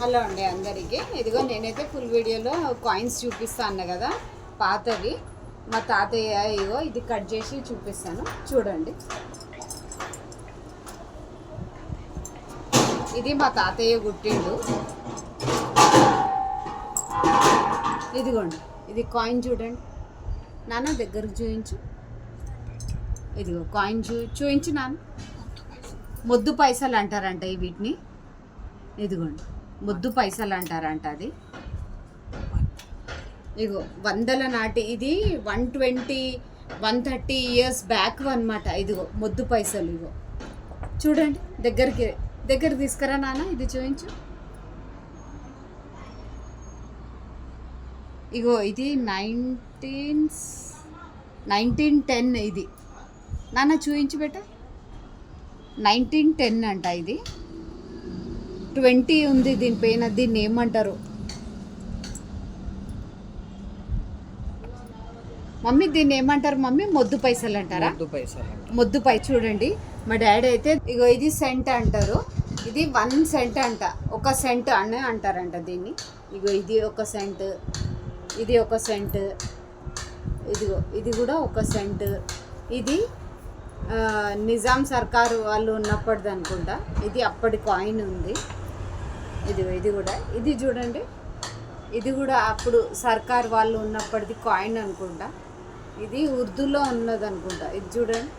Hello అండి అందరికీ. ఇదిగో నేనైతే ఫుల్ వీడియోలో కాయిన్స్ చూపిస్తాను కదా పాతవి. మా తాతయ్య ఇగో ఇది కట్ చేసి చూపిస్తాను చూడండి. ఇది మా తాతయ్య గుట్టిండు. ఇదిగోండి ఇది కాయిన్ చూడండి. నాన్న దగ్గరకు చూపించు. ఇదిగో కాయిన్ చూపించు నాన్న. మొద్దు పైసలు అంటారంట వీటిని. ఇదిగోండి ముద్దు పైసలు అంటారంట అది. ఇగో వందల నాటి ఇది 120-130 ఇయర్స్ బ్యాక్ అన్నమాట. ఇదిగో ముద్దు పైసలు. ఇగో చూడండి దగ్గర తీసుకురా నాన్న. ఇది చూపించు. ఇగో ఇది 1910 ఇది నాన్న చూపించు బెట. 1910 అంట. ఇది 20 ఉంది దీనిపైన. దీన్ని ఏమంటారు మమ్మీ? దీన్ని ఏమంటారు మమ్మీ? మొద్దు పైసలు అంటారా? మొద్దు పై చూడండి. మా డాడీ అయితే ఇగో ఇది సెంట్ అంటారు. ఇది 1 సెంట్ అంట. 1 సెంట్ అని అంటారంట దీన్ని. ఇగో ఇది 1 సెంట్, ఇది 1 సెంట్, ఇదిగో ఇది కూడా 1 సెంట్. ఇది నిజాం సర్కారు వాళ్ళు ఉన్నప్పటిది అనుకుంటా. ఇది అప్పటి కాయిన్ ఉంది. ఇది కూడా ఇది చూడండి. ఇది కూడా అప్పుడు సర్కార్ వాళ్ళు ఉన్నప్పటిది కాయిన్ అనుకుంటా. ఇది ఉర్దూలో ఉన్నది అనుకుంటా. ఇది చూడండి.